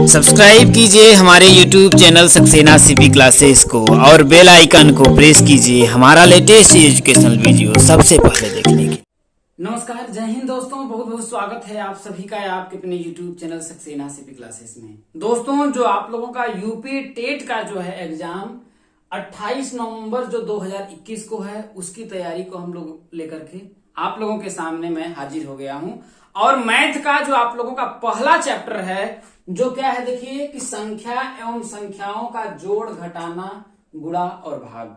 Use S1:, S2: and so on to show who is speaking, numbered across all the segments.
S1: Subscribe कीजिए हमारे YouTube channel Saxena CP classes को और बेल आइकन को प्रेस कीजिए हमारा लेटेस्ट एजुकेशनल वीडियो सबसे पहले देखने के।
S2: नमस्कार, जय हिंद दोस्तों, बहुत बहुत स्वागत है आप सभी का आपके अपने YouTube channel Saxena CP classes में। दोस्तों, जो आप लोगों का यूपी टेट का जो है एग्जाम 28 नवंबर जो 2021 को है, उसकी तैयारी को हम लोग लेकर के आप लोगों के सामने मैं हाजिर हो गया हूं। और मैथ का जो आप लोगों का पहला चैप्टर है, जो क्या है देखिए कि संख्या एवं संख्याओं का जोड़, घटाना, गुणा और भाग,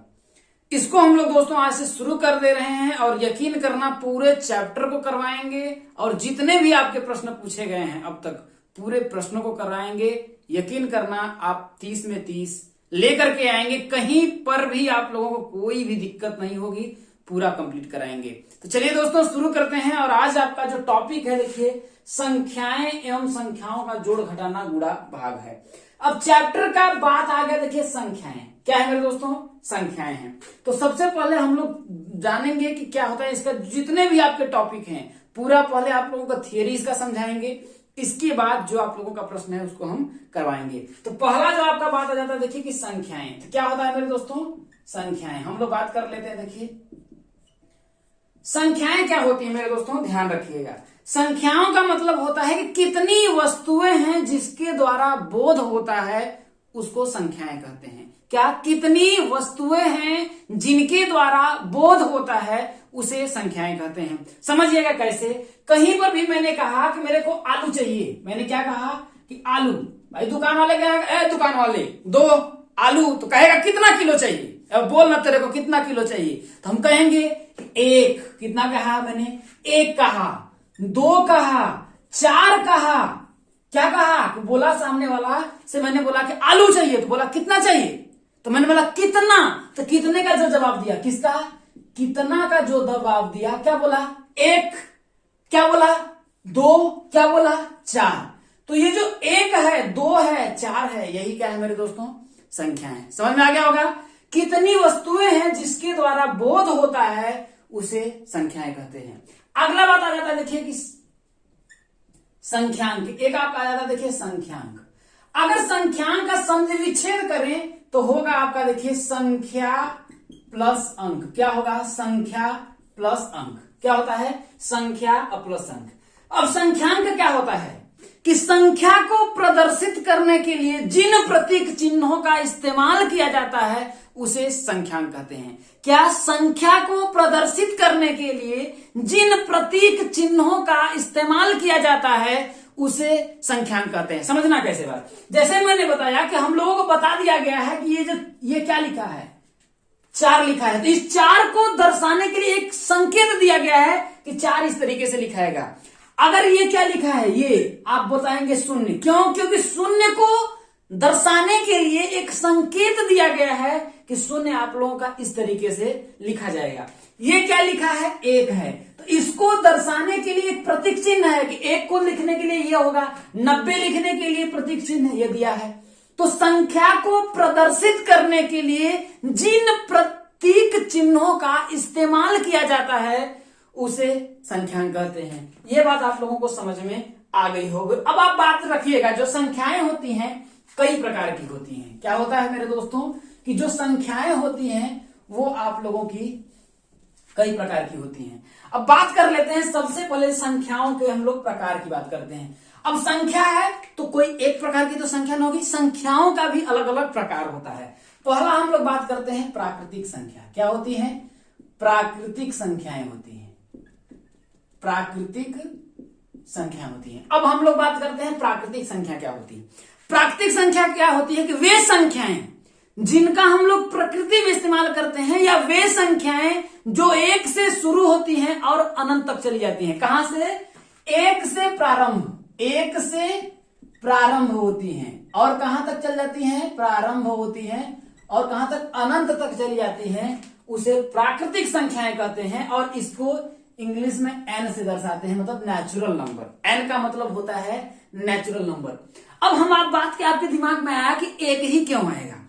S2: इसको हम लोग दोस्तों आज से शुरू कर दे रहे हैं। और यकीन करना पूरे चैप्टर को करवाएंगे और जितने भी आपके प्रश्न पूछे गए हैं अब तक पूरे प्रश्नों को करवाएंगे। यकीन करना आप 30 में 30 लेकर के आएंगे, कहीं पर भी आप लोगों को कोई भी दिक्कत नहीं होगी, पूरा कंप्लीट कराएंगे। तो चलिए दोस्तों शुरू करते हैं। और आज आपका जो टॉपिक है देखिए संख्याएं एवं संख्याओं का जोड़, घटाना, गुणा, भाग है। अब चैप्टर का बात आ गया देखिए संख्याएं क्या है मेरे दोस्तों, संख्याएं हैं। तो सबसे पहले हम लोग जानेंगे कि क्या होता है इसका, जितने भी आपके टॉपिक हैं पूरा पहले आप लोगों का थियरी इसका समझाएंगे, इसके बाद जो आप लोगों का प्रश्न है उसको हम करवाएंगे। तो पहला जो आपका बात आ जाता है देखिए कि संख्याएं, तो क्या होता है मेरे दोस्तों, संख्याएं हम लोग बात कर लेते हैं। देखिए संख्याएं क्या होती है मेरे दोस्तों, ध्यान रखिएगा। संख्याओं का मतलब होता है कि कितनी वस्तुएं हैं जिसके द्वारा बोध होता है, उसको संख्याएं कहते हैं। क्या, कितनी वस्तुएं हैं जिनके द्वारा बोध होता है, उसे संख्याएं कहते हैं। समझिएगा कैसे, कहीं पर भी मैंने कहा कि मेरे को आलू चाहिए, मैंने क्या कहा कि आलू, भाई दुकान वाले कहेगा दुकान वाले 2 आलू, तो कहेगा कितना किलो चाहिए, अब बोल ना तेरे को कितना किलो चाहिए, तो हम कहेंगे 1, कितना कहा मैंने, 1 कहा, 2 कहा, 4 कहा, क्या कहा, बोला सामने वाला से, मैंने बोला कि आलू चाहिए, तो बोला कितना चाहिए, तो मैंने बोला कितना, तो कितने का जो जवाब दिया, किसका, कितना का जो जवाब दिया, क्या बोला 1, क्या बोला 2, क्या बोला 4। तो ये जो 1 है, 2 है, 4 है, यही क्या है मेरे दोस्तों, संख्या है। समझ में आ गया होगा, कितनी वस्तुएं हैं जिसके द्वारा बोध होता है उसे संख्याएं कहते हैं। अगला बात आ जाता है देखिए कि संख्यांक, एक आपका आ जाता है देखिए संख्यांक। अगर संख्यांक का समझ विच्छेद करें तो होगा आपका देखिए संख्या प्लस अंक, क्या होगा, संख्या प्लस अंक, क्या होता है, संख्या प्लस अंक। अब संख्यांक क्या होता है कि संख्या को प्रदर्शित करने के लिए जिन प्रतीक चिन्हों का इस्तेमाल किया जाता है उसे संख्यांक कहते हैं। क्या, संख्या को प्रदर्शित करने के लिए जिन प्रतीक चिन्हों का इस्तेमाल किया जाता है उसे संख्यांक कहते हैं। समझना कैसे बात, जैसे मैंने बताया कि हम लोगों को बता दिया गया है कि ये क्या लिखा है, 4 लिखा है, तो इस 4 को दर्शाने के लिए एक संकेत दिया गया है कि 4 इस तरीके से लिखाएगा। अगर ये क्या लिखा है, ये आप बताएंगे 0, क्यों, क्योंकि 0 को दर्शाने के लिए एक संकेत दिया गया है कि 0 आप लोगों का इस तरीके से लिखा जाएगा। ये क्या लिखा है, 1 है, तो इसको दर्शाने के लिए एक प्रतीक चिन्ह है कि 1 को लिखने के लिए ये होगा, 90 लिखने के लिए प्रतीक चिन्ह ये दिया है। तो संख्या को प्रदर्शित करने के लिए जिन प्रतीक चिन्हों का इस्तेमाल किया जाता है उसे संख्यांक कहते हैं। ये बात आप लोगों को समझ में आ गई होगी। अब आप बात रखिएगा, जो संख्याएं होती हैं कई प्रकार की होती हैं। क्या होता है मेरे दोस्तों कि जो संख्याएं होती हैं वो आप लोगों की कई प्रकार की होती हैं। अब बात कर लेते हैं, सबसे पहले संख्याओं के हम लोग प्रकार की बात करते हैं। अब संख्या है तो कोई एक प्रकार की तो संख्या नहीं होगी, संख्याओं का भी अलग अलग प्रकार होता है। पहला हम लोग बात करते हैं प्राकृतिक संख्या। क्या होती है, प्राकृतिक संख्याएं होती हैं, प्राकृतिक संख्या होती है। अब हम लोग बात करते हैं प्राकृतिक संख्या क्या होती है। प्राकृतिक संख्या क्या होती है कि वे संख्याएं जिनका हम लोग प्रकृति में इस्तेमाल करते हैं, या वे संख्याएं जो 1 से शुरू होती हैं और अनंत तक चली जाती हैं। कहां से, 1 से प्रारंभ होती हैं और कहां तक चल जाती हैं, प्रारंभ होती हैं और कहां तक, अनंत तक चली जाती हैं, उसे प्राकृतिक संख्याएं कहते हैं। और इसको इंग्लिश में n से दर्शाते हैं, मतलब नेचुरल नंबर। n का मतलब होता है नेचुरल नंबर। अब हम आप बात के आपके दिमाग में आया कि 1 ही क्यों आएगा,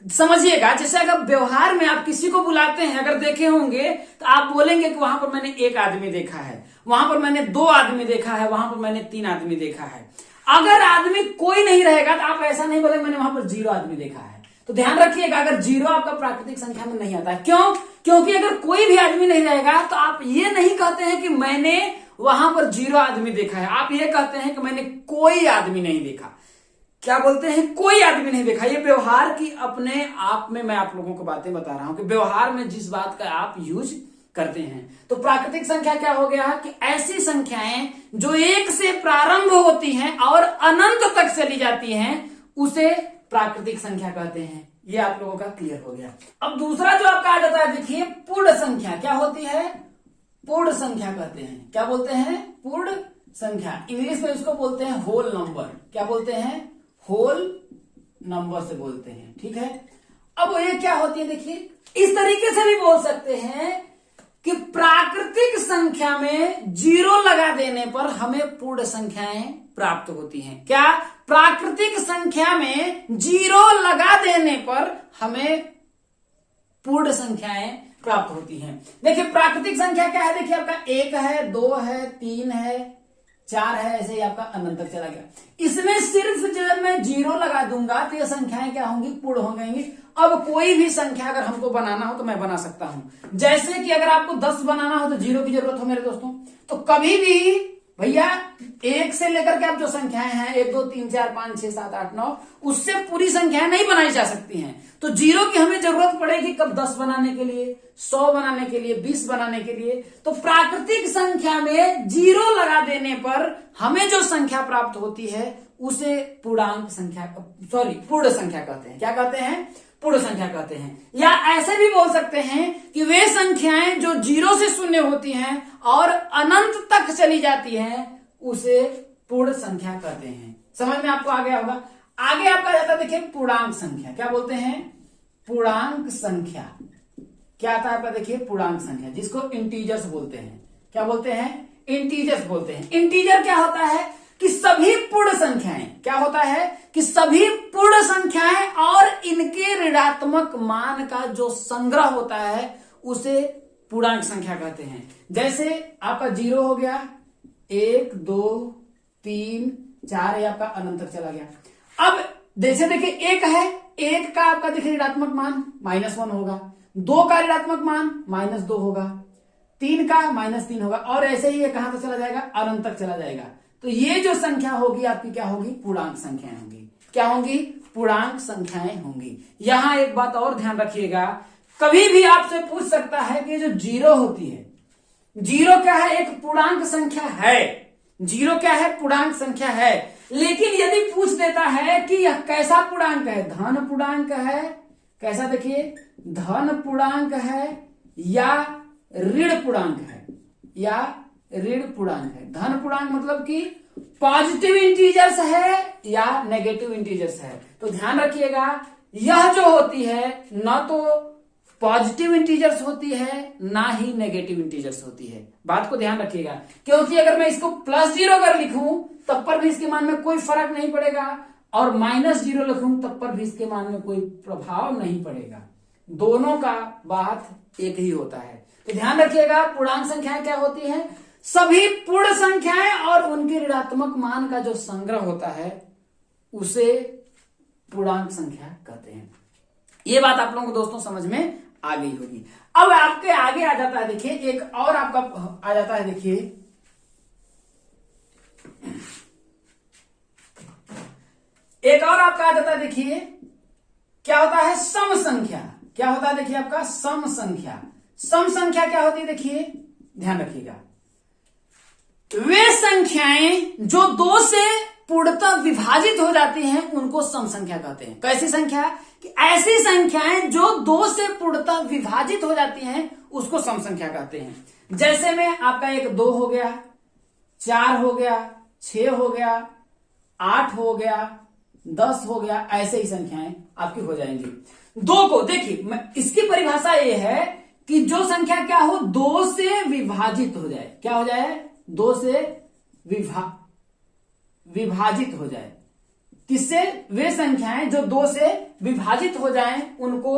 S2: समझिएगा। जैसे अगर व्यवहार में आप किसी को बुलाते हैं, अगर देखे होंगे तो आप बोलेंगे कि वहां पर मैंने 1 आदमी देखा है, वहां पर मैंने 2 आदमी देखा है, वहां पर मैंने 3 आदमी देखा है। अगर आदमी कोई नहीं नहीं रहेगा तो आप ऐसा नहीं बोले मैंने वहां पर 0 आदमी देखा है। तो ध्यान रखिएगा, अगर 0 आपका प्राकृतिक संख्या में नहीं आता है, क्यों? क्योंकि अगर कोई भी आदमी नहीं रहेगा तो आप ये नहीं कहते हैं कि मैंने वहां पर 0 आदमी देखा है, आप ये कहते हैं कि मैंने कोई आदमी नहीं देखा। क्या बोलते हैं? कोई आदमी नहीं देखा। ये व्यवहार की अपने आप में मैं आप लोगों को बातें बता रहा हूं कि व्यवहार में जिस बात का आप यूज करते हैं। तो प्राकृतिक संख्या क्या हो गया कि ऐसी संख्याएं जो 1 से प्रारंभ होती हैं और अनंत तक चली जाती हैं उसे प्राकृतिक संख्या कहते हैं। ये आप लोगों का क्लियर हो गया। अब दूसरा जो आपका आ जाता है, देखिए पूर्ण संख्या क्या होती है? पूर्ण संख्या कहते हैं। क्या बोलते हैं? पूर्ण संख्या। इंग्लिश में इसको बोलते हैं होल नंबर। क्या बोलते हैं? होल नंबर से बोलते हैं, ठीक है। अब ये क्या होती है? देखिए इस तरीके से भी बोल सकते हैं कि प्राकृतिक संख्या में 0 लगा देने पर हमें पूर्ण संख्याएं प्राप्त होती हैं। क्या? प्राकृतिक संख्या में 0 लगा देने पर हमें पूर्ण संख्याएं प्राप्त होती हैं। देखिए प्राकृतिक संख्या क्या है? देखिए आपका 1 है, 2 है, 3 है, 4 है, ऐसे ही आपका अनंत तक चला गया। इसमें सिर्फ जब मैं 0 लगा दूंगा तो ये संख्याएं क्या होंगी? पूर्ण हो जाएंगी। अब कोई भी संख्या अगर हमको बनाना हो तो मैं बना सकता हूं। जैसे कि अगर आपको 10 बनाना हो तो 0 की जरूरत हो मेरे दोस्तों, तो कभी भी भैया 1 से लेकर के आप जो संख्याएं हैं 1 2 3 4 5 6 7 8 9 उससे पूरी संख्याएं नहीं बनाई जा सकती हैं। तो 0 की हमें जरूरत पड़ेगी कब? 10 बनाने के लिए, 100 बनाने के लिए, 20 बनाने के लिए। तो प्राकृतिक संख्या में 0 लगा देने पर हमें जो संख्या प्राप्त होती है उसे पूर्णांक संख्या पूर्ण संख्या कहते हैं। क्या कहते हैं? पूर्ण संख्या कहते हैं। या ऐसे भी बोल सकते हैं कि वे संख्याएं जो 0 से शून्य होती हैं और अनंत तक चली जाती हैं उसे पूर्ण संख्या कहते हैं। समझ में आपको आ गया होगा। आगे आपका जाता है, देखिए पूर्णांक संख्या। क्या बोलते हैं? पूर्णांक संख्या। क्या आता है आपका? देखिए पूर्णांक संख्या, जिसको इंटीजर्स बोलते हैं। क्या बोलते हैं? इंटीजर्स बोलते हैं। इंटीजर क्या होता है कि सभी पूर्ण संख्याएं, क्या होता है कि सभी पूर्ण संख्याएं और इनके ऋणात्मक मान का जो संग्रह होता है उसे पूर्णांक संख्या कहते हैं। जैसे आपका 0 हो गया, 1 2 3 4 ये आपका अनंत तक चला गया। अब जैसे देखिए 1 है, 1 का आपका देखिए ऋणात्मक मान -1 होगा, 2 का ऋणात्मक मान -2 होगा, 3 का -3 होगा, और ऐसे ही ये कहां तक चला जाएगा? अनंत तक चला जाएगा। तो ये जो संख्या होगी आपकी क्या होगी? पूर्णांक संख्याएं होंगी। क्या होंगी? पूर्णांक संख्याएं होंगी। यहां एक बात और ध्यान रखिएगा, कभी भी आपसे पूछ सकता है कि जो 0 होती है, 0 क्या है? एक पूर्णांक संख्या है। 0 क्या है? पूर्णांक संख्या है। लेकिन यदि पूछ देता है कि यह कैसा पूर्णांक है, धन पूर्णांक है, कैसा? देखिए धन पूर्णांक है या ऋण पूर्णांक है, या ऋण पूर्णांक है। धन पूर्णांक मतलब कि पॉजिटिव इंटीजर्स है या नेगेटिव इंटीजर्स है। तो ध्यान रखिएगा, यह जो होती है ना तो पॉजिटिव इंटीजर्स होती है ना ही नेगेटिव इंटीजर्स होती है। बात को ध्यान रखिएगा, क्योंकि अगर मैं इसको +0 अगर लिखूं तब पर भी इसके मान में कोई फर्क नहीं पड़ेगा, और -0 लिखूं तब पर भी इसके मान में कोई प्रभाव नहीं पड़ेगा। दोनों का बात एक ही होता है। तो ध्यान रखिएगा, पूर्णांक संख्याएं क्या होती है? सभी पूर्ण संख्याएं और उनके ऋणात्मक मान का जो संग्रह होता है उसे पूर्णांक संख्या कहते हैं। ये बात आप लोगों को दोस्तों समझ में आ गई होगी। अब आपके आगे आ जाता है, देखिए एक और आपका आ जाता है, देखिए एक और आपका आ जाता है, देखिए क्या होता है? सम संख्या। क्या होता है? देखिए आपका सम संख्या। सम संख्या क्या होती है? देखिए ध्यान रखिएगा, वे संख्याएं जो 2 से पूर्णतः विभाजित हो जाती हैं उनको सम संख्या कहते हैं। कैसी संख्या? कि ऐसी संख्याएं जो 2 से पूर्णतः विभाजित हो जाती हैं उसको सम संख्या कहते हैं। जैसे में आपका एक 2 हो गया, 4 हो गया, 6 हो गया, 8 हो गया, 10 हो गया, ऐसे ही संख्याएं आपकी हो जाएंगी। 2 को देखिए, इसकी परिभाषा ये है कि जो संख्या क्या हो? 2 से विभाजित हो जाए। क्या हो जाए? 2 से विभाजित हो जाए। किससे? वे संख्याएं जो 2 से विभाजित हो जाएं उनको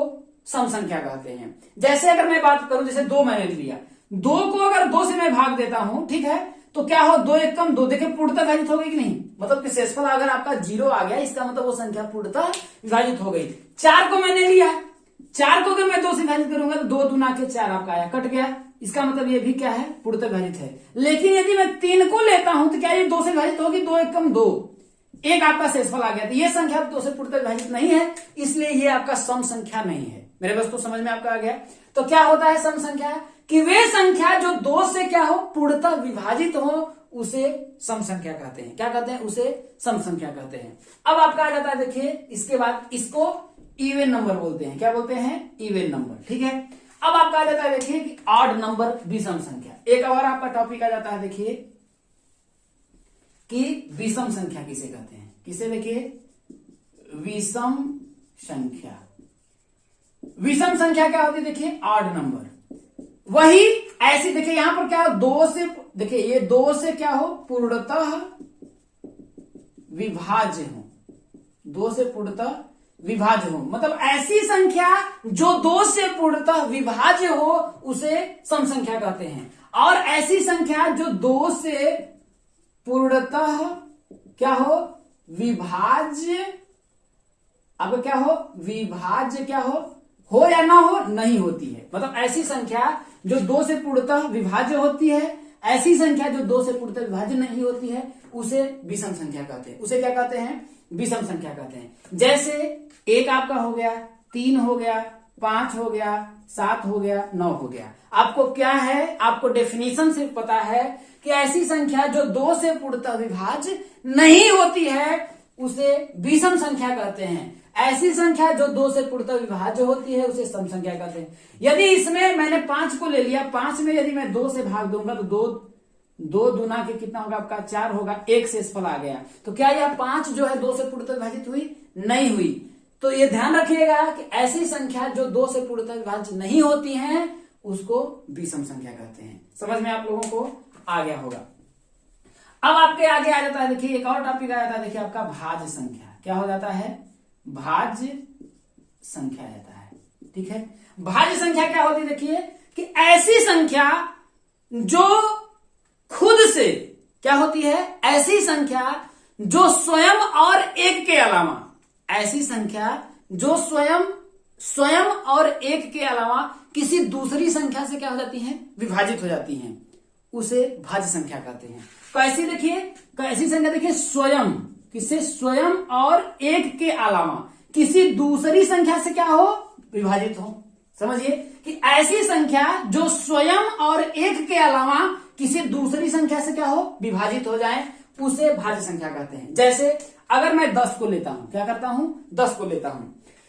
S2: सम संख्या कहते हैं। जैसे अगर मैं बात करूं, जैसे 2 मैंने लिया, 2 को अगर 2 से मैं भाग देता हूं, ठीक है, तो क्या हो, 2 एक कम 2, देखिए पूर्णतः विभाजित हो गई कि नहीं, मतलब कि शेषफल अगर आपका 0 आ गया इसका मतलब वो संख्या पूर्णतः विभाजित हो गई। 4 को मैंने लिया, 4 को अगर मैं 2 से विभाजित करूंगा तो 2 दूना के 4 आपका आया, कट गया, इसका मतलब ये भी क्या है, पूर्णतः विभाजित है। लेकिन यदि मैं 3 को लेता हूं तो क्या ये 2 से विभाजित होगी, 2 एक कम 2, एक आपका शेषफल आ गया, तो ये संख्या 2 से पूर्णतः विभाजित नहीं है, इसलिए ये आपका सम संख्या नहीं है। मेरे बस तो समझ में आपका आ गया। तो क्या होता है सम संख्या, कि वे संख्या जो 2 से क्या हो, पूर्णतः विभाजित हो, उसे सम संख्या कहते हैं। क्या कहते हैं, उसे सम संख्या कहते हैं। अब आपका आ जाता है, देखिए इसके बाद इसको इवन नंबर बोलते हैं। क्या बोलते हैं, इवन नंबर, ठीक है। अब आपका आ जाता है, देखिए कि ऑड नंबर विषम संख्या। एक और आपका टॉपिक आ जाता है, देखिए कि विषम संख्या किसे कहते हैं, किसे, देखिए विषम संख्या। विषम संख्या क्या होती है, देखिए ऑड नंबर। वही ऐसी, देखिए यहां पर क्या हो, 2 से, देखिए ये 2 से क्या हो, पूर्णतः विभाज्य हो, 2 से पूर्णतः विभाज्य हो, मतलब ऐसी संख्या जो 2 से पूर्णतः विभाज्य हो उसे सम संख्या कहते हैं। और ऐसी संख्या जो 2 से पूर्णतः क्या हो, विभाज्य, आपका क्या हो, विभाज्य क्या हो या ना हो, नहीं होती है। मतलब ऐसी संख्या जो 2 से पूर्णतः विभाज्य होती है, ऐसी संख्या जो 2 से पूर्णतः विभाज्य नहीं होती है उसे विषम संख्या कहते हैं। उसे क्या कहते हैं, विषम संख्या कहते हैं। जैसे 1 आपका हो गया, 3 हो गया, 5 हो गया, 7 हो गया, 9 हो गया। आपको क्या है, आपको डेफिनेशन से पता है कि ऐसी संख्या जो 2 से पूर्णतः विभाज्य नहीं होती है उसे विषम संख्या कहते हैं। ऐसी संख्या जो 2 से पूर्णतः विभाज्य होती है उसे सम संख्या कहते हैं। यदि इसमें मैंने 5 को ले लिया, 5 में यदि मैं 2 से भाग दूंगा तो 2 दूना के कितना होगा आपका, 4 होगा, एक शेषफल आ गया। तो क्या यह 5 जो है 2 से पूर्णतः विभाजित हुई, नहीं हुई। तो ये ध्यान रखिएगा कि ऐसी संख्या जो 2 से पूर्णतः विभाज्य नहीं होती है उसको विषम संख्या कहते हैं। समझ में आप लोगों को आ गया होगा। अब आपके आगे आ जाता है, देखिए एक और टॉपिक आ जाता है, देखिए आपका भाज्य संख्या। क्या हो जाता है, भाज्य संख्या रहता है, ठीक है। भाज्य संख्या क्या होती है, देखिए कि ऐसी संख्या जो खुद से क्या होती है, ऐसी संख्या जो स्वयं और एक के अलावा, ऐसी संख्या जो स्वयं और एक के अलावा किसी दूसरी संख्या से क्या हो जाती है, विभाजित हो जाती हैं, उसे भाज्य संख्या कहते हैं। कैसी, देखिए कैसी संख्या, देखिए स्वयं, किससे, स्वयं और एक के अलावा किसी दूसरी संख्या से क्या हो, विभाजित हो। समझिए कि ऐसी संख्या जो स्वयं और एक के अलावा किसी दूसरी संख्या से क्या हो, विभाजित हो जाए, उसे भाज्य संख्या कहते हैं। जैसे अगर मैं 10 को लेता हूं, क्या करता हूं, 10 को लेता हूं,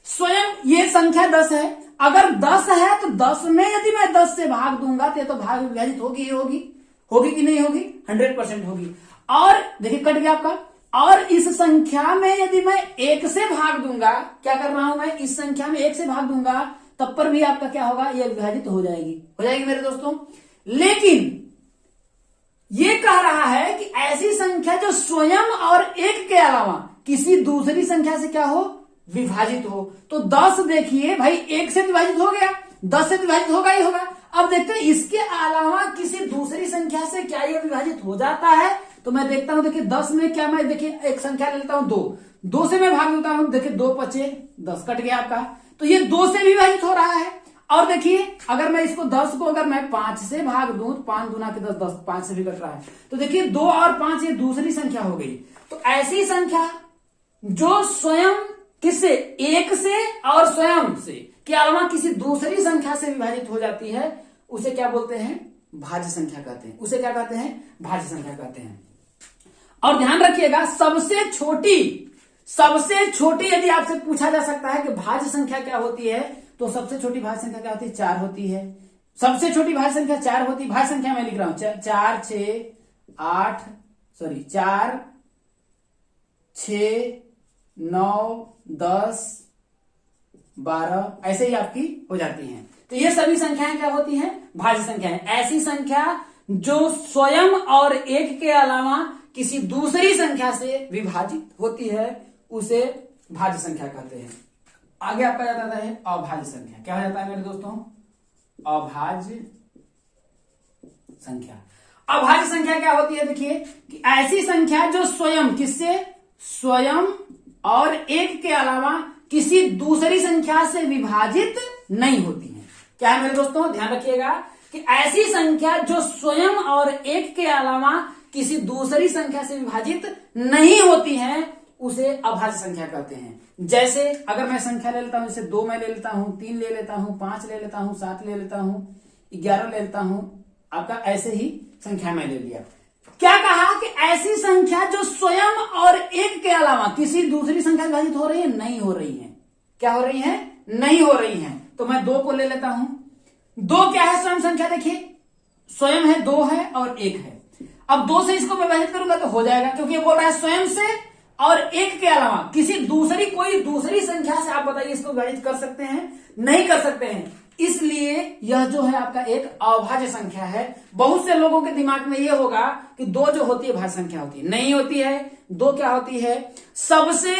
S2: स्वयं ये संख्या 10 है, अगर 10 है तो 10 में यदि मैं 10 से भाग दूंगा तो भाग विभाजित होगी होगी कि नहीं होगी, 100% होगी। और देखिए कट गया आपका। और इस संख्या में यदि मैं 1 से भाग दूंगा, क्या कर रहा हूं मैं, इस संख्या में 1 से भाग दूंगा तब पर भी आपका क्या होगा, यह विभाजित हो जाएगी मेरे दोस्तों। लेकिन ये कह रहा है कि ऐसी संख्या जो स्वयं और एक के अलावा किसी दूसरी संख्या से क्या हो, विभाजित हो। तो 10 देखिए भाई 1 से विभाजित हो गया, 10 से विभाजित होगा ही होगा। अब देखते हैं इसके अलावा किसी दूसरी संख्या से क्या यह विभाजित हो जाता है। तो मैं देखता हूं, देखिए 10 में क्या, मैं देखिए एक संख्या ले लेता हूं 2 से मैं भाग देता हूं, देखिए 2 पचे 10, कट गया आपका। तो ये 2 से विभाजित हो रहा है। और देखिए अगर मैं इसको 10 को अगर मैं 5 से भाग दूं तो 5 दूना के 10, 10 5 से भी कट रहा है। तो देखिए 2 और 5 ये दूसरी संख्या हो गई। तो ऐसी संख्या जो स्वयं किससे, एक से और स्वयं से के अलावा किसी दूसरी संख्या से विभाजित हो जाती है उसे क्या बोलते हैं, भाज्य संख्या कहते हैं। उसे क्या कहते हैं, भाज्य संख्या कहते हैं। और ध्यान रखिएगा सबसे छोटी यदि आपसे पूछा जा सकता है कि भाज्य संख्या क्या होती है, तो सबसे छोटी भाज्य संख्या क्या होती है, 4 होती है। सबसे छोटी भाज्य संख्या 4 होती है। भाज्य संख्या मैं लिख रहा हूं 4 6 9 10 12 ऐसे ही आपकी हो जाती हैं। तो ये सभी संख्याएं क्या होती हैं, भाज्य संख्याएं। ऐसी संख्या जो स्वयं और एक के अलावा किसी दूसरी संख्या से विभाजित होती है उसे भाज्य संख्या कहते हैं। आगे आपका जाता है अभाज्य संख्या। क्या हो जाता है मेरे दोस्तों, अभाज्य संख्या। अभाज्य संख्या क्या होती है, देखिए कि ऐसी संख्या जो स्वयं, किससे, स्वयं और एक के अलावा किसी दूसरी संख्या से विभाजित नहीं होती है। क्या है मेरे दोस्तों, ध्यान रखिएगा कि ऐसी संख्या जो स्वयं और एक के अलावा किसी दूसरी संख्या से विभाजित नहीं होती है उसे अभाज्य संख्या कहते हैं। जैसे अगर मैं संख्या ले लेता हूं, जैसे 2 मैं ले लेता हूं, 3 ले लेता हूं, 5 ले लेता हूं, 7 ले लेता हूं, 11 ले लेता हूं, आपका ऐसे ही संख्या मैं ले लिया। क्या कहा कि ऐसी संख्या जो स्वयं और एक के अलावा किसी दूसरी संख्या विभाजित हो रही है, नहीं हो रही है। क्या हो रही है, नहीं हो रही है। तो मैं 2 को ले लेता हूं। 2 क्या है, स्वयं संख्या, देखिए स्वयं है, 2 है और 1 है। अब 2 से इसको मैं विभाजित करूंगा तो हो जाएगा, क्योंकि ये बोल रहा है स्वयं से और एक के अलावा किसी दूसरी, कोई दूसरी संख्या से। आप बताइए इसको विभाजित कर सकते हैं, नहीं कर सकते हैं। इसलिए यह जो है आपका एक अभाज्य संख्या है। बहुत से लोगों के दिमाग में यह होगा कि 2 जो होती है भाज्य संख्या होती है, नहीं होती है। 2 क्या होती है, सबसे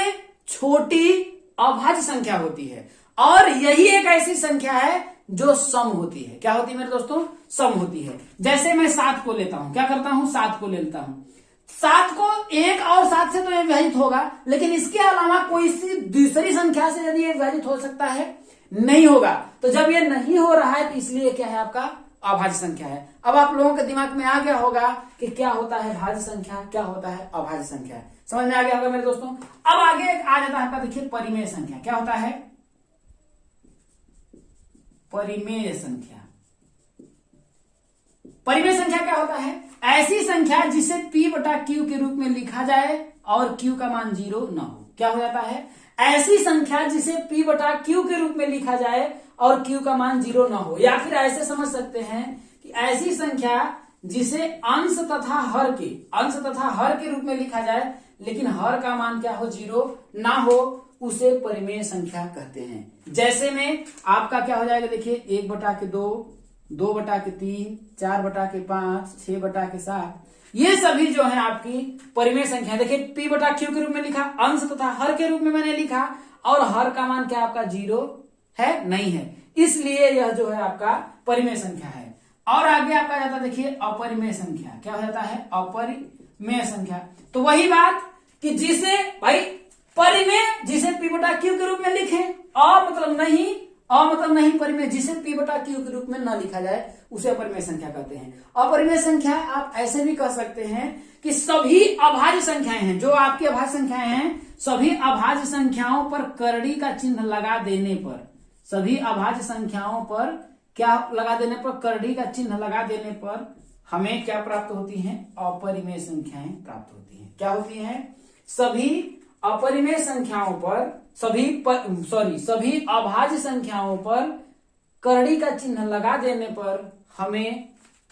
S2: छोटी अभाज्य संख्या होती है, और यही एक ऐसी संख्या है जो सम होती है। क्या होती है मेरे दोस्तों, सम होती है। जैसे मैं 7 को लेता हूं, क्या करता हूं, 7 को ले लेता हूं। 7 को 1 और 7 से तो ये विभाजित होगा, लेकिन इसके अलावा कोई सी दूसरी संख्या से यदि ये विभाजित हो सकता है, नहीं होगा। तो जब ये नहीं हो रहा है तो इसलिए क्या है, आपका अभाज्य संख्या है। अब आप लोगों के दिमाग में आ गया होगा कि क्या होता है भाज्य संख्या, क्या होता है अभाज्य संख्या, समझ में आ गया होगा मेरे दोस्तों। अब आगे आ जाता है आपका, देखिए परिमेय संख्या। क्या होता है, परिमेय संख्या। परिमेय संख्या क्या होता है, ऐसी संख्या जिसे p बटा q के रूप में लिखा जाए और q का मान 0 न हो। क्या हो जाता है, ऐसी संख्या जिसे p बटा q के रूप में लिखा जाए और q का मान 0 न हो। या फिर ऐसे समझ सकते हैं कि ऐसी संख्या जिसे अंश तथा हर के रूप में लिखा जाए, लेकिन हर का मान क्या हो, 0 ना हो, उसे परिमेय संख्या कहते हैं। जैसे में आपका क्या हो जाएगा, देखिए 1 बटा के 2, 2 बटा के 3, 4 बटा के 5, 6 बटा के 7, ये सभी जो है आपकी परिमेय संख्या। देखिए p बटा q के रूप में लिखा, अंश तथा हर के रूप में मैंने लिखा, और हर का मान क्या आपका 0 है, नहीं है, इसलिए यह जो है आपका परिमेय संख्या है। और आगे आपका जाता है, देखिए अपरिमेय संख्या। क्या हो जाता है, अपरिमेय संख्या। तो वही बात कि जिसे भाई परिमेय, जिसे p बटा q के रूप में लिखे, मतलब नहीं परिमेय, जिसे p बटा q के रूप में न लिखा जाए उसे अपरिमेय संख्या कहते हैं। अपरिमेय संख्या आप ऐसे भी कह सकते हैं कि सभी अभाज्य संख्याएं हैं, जो आपकी अभाज्य संख्याएं हैं, सभी अभाज्य संख्याओं पर करड़ी का चिन्ह लगा देने पर, सभी अभाज्य संख्याओं पर क्या लगा देने पर, करड़ी का चिन्ह लगा देने पर हमें क्या प्राप्त होती हैं, अपरिमेय संख्याएं प्राप्त होती हैं। क्या होती हैं, सभी अपरिमेय संख्याओं पर, सभी अभाज्य संख्याओं पर करड़ी का चिन्ह लगा देने पर हमें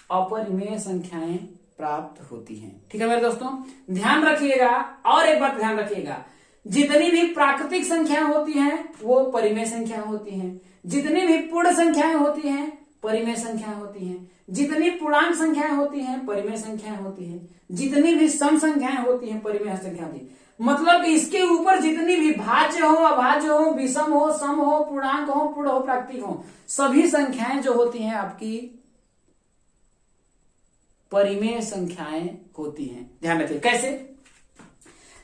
S2: अपरिमेय संख्याएं प्राप्त होती हैं। ठीक है मेरे दोस्तों, ध्यान रखिएगा। और एक बात ध्यान रखिएगा, जितनी भी प्राकृतिक संख्याएं होती हैं वो परिमेय संख्याएं होती हैं, जितनी भी पूर्ण संख्याएं होती हैं परिमेय संख्याएं होती हैं, जितनी पूर्णांक संख्याएं होती हैं परिमेय संख्याएं होती हैं, जितनी भी सम संख्याएं होती हैं परिमेय संख्या होती है। मतलब कि इसके ऊपर जितनी भी भाज्य हो, अभाज्य हो, विषम हो, सम हो, पूर्णांक हो, पूर्ण हो, प्राकृतिक हो, सभी संख्याएं जो होती हैं आपकी परिमेय संख्याएं होती हैं। ध्यान रखिए कैसे,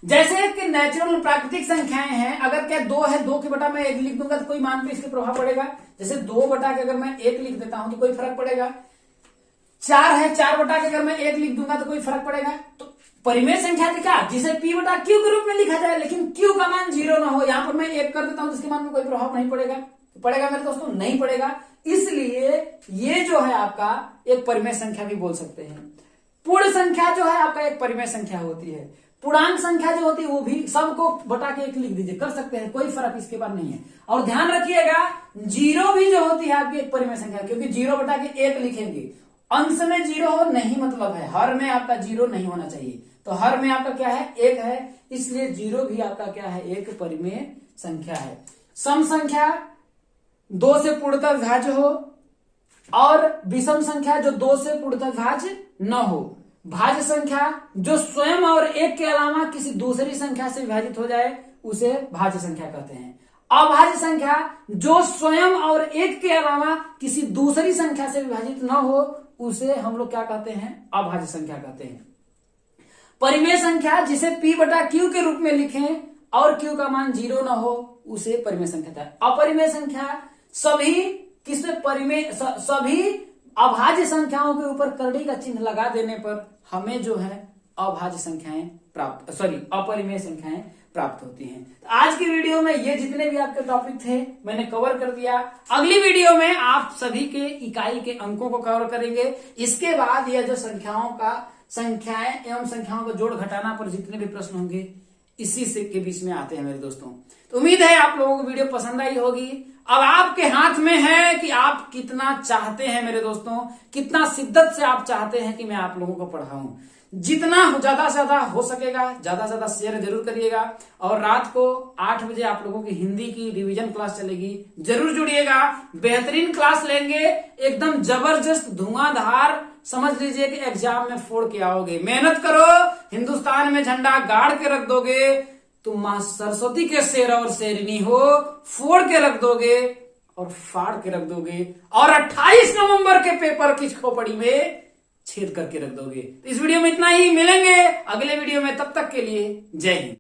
S2: जैसे कि नेचुरल प्राकृतिक संख्याएं हैं, अगर क्या 2 है, 2 के बटा मैं 1 लिख दूंगा तो कोई मान पे इसके प्रभाव पड़ेगा। जैसे 2 बटा के अगर मैं 1 लिख देता हूं तो कोई फर्क पड़ेगा। 4 है, 4 बटा के अगर मैं 1 लिख दूंगा तो कोई फर्क पड़ेगा। तो परिमेय संख्या थी क्या, जिसे p बटा q के रूप में लिखा जाए लेकिन q का मान 0 ना हो। यहां पर मैं 1 कर देता हूं तो इसके मान में कोई प्रभाव नहीं पड़ेगा, पड़ेगा मेरे दोस्तों, नहीं पड़ेगा। इसलिए ये जो है आपका एक परिमेय संख्या भी बोल सकते हैं। पूर्ण संख्या जो है आपका एक परिमेय संख्या होती है। पूर्णांक संख्या जो होती है वो भी सबको बटा के 1 लिख दीजिए, कर सकते हैं, कोई फर्क इसके बाद नहीं है। और ध्यान रखिएगा 0 भी जो होती है आपकी एक परिमेय संख्या, क्योंकि 0 बटा के 1 लिखेंगे, अंश में 0 हो नहीं मतलब है, हर में आपका 0 नहीं होना चाहिए। तो हर में आपका क्या है, 1 है, इसलिए 0 भी आपका क्या है, एक परिमेय संख्या है। सम संख्या 2 से पूर्णतः विभाज्य हो, और विषम संख्या जो 2 से पूर्णतः विभाज्य न हो। भाज्य संख्या जो स्वयं और एक के अलावा किसी दूसरी संख्या से विभाजित हो जाए उसे भाज्य संख्या कहते हैं। अभाज्य संख्या जो स्वयं और एक के अलावा किसी दूसरी संख्या से विभाजित न हो उसे हम लोग क्या कहते हैं, अभाज्य संख्या कहते हैं। परिमेय संख्या जिसे p बटा q के रूप में लिखें और q का मान 0 ना हो उसे परिमेय संख्या कहते हैं। अपरिमेय संख्या सभी किसमें परिमेय सभी अभाज्य संख्याओं के ऊपर करड़ी का चिन्ह लगा देने पर हमें जो है अभाज्य संख्याएं प्राप्त अपरिमेय संख्याएं प्राप्त होती हैं। तो आज की वीडियो में ये जितने भी आपके टॉपिक थे मैंने कवर कर दिया। अगली वीडियो में आप सभी के इकाई के अंकों को कवर करेंगे। इसके बाद यह जो संख्याएं एवं संख्याओं को जोड़ घटाना पर जितने भी प्रश्न होंगे इसी से के बीच में आते हैं मेरे दोस्तों। तो उम्मीद है आप लोगों को वीडियो पसंद आई होगी। अब आपके हाथ में है कि आप कितना चाहते हैं मेरे दोस्तों, कितना शिद्दत से आप चाहते हैं कि मैं आप लोगों को पढ़ाऊं। जितना ज्यादा से ज्यादा हो सकेगा ज्यादा से ज्यादा शेयर जरूर करिएगा। और रात को 8 बजे आप लोगों की हिंदी की रिवीजन क्लास चलेगी, जरूर जुड़िएगा। बेहतरीन क्लास लेंगे, एकदम जबरदस्त धुआंधार, समझ लीजिए कि एग्जाम में फोड़ के आओगे। मेहनत करो, हिंदुस्तान में झंडा गाड़ के रख दोगे। तुम मां सरस्वती के शेर और शेरनी हो, फोड़ के रख दोगे और फाड़ के रख दोगे और 28 नवंबर के पेपर की खोपड़ी में छेद करके रख दोगे। तो इस वीडियो में इतना ही, मिलेंगे अगले वीडियो में, तब तक के लिए जय हिंद।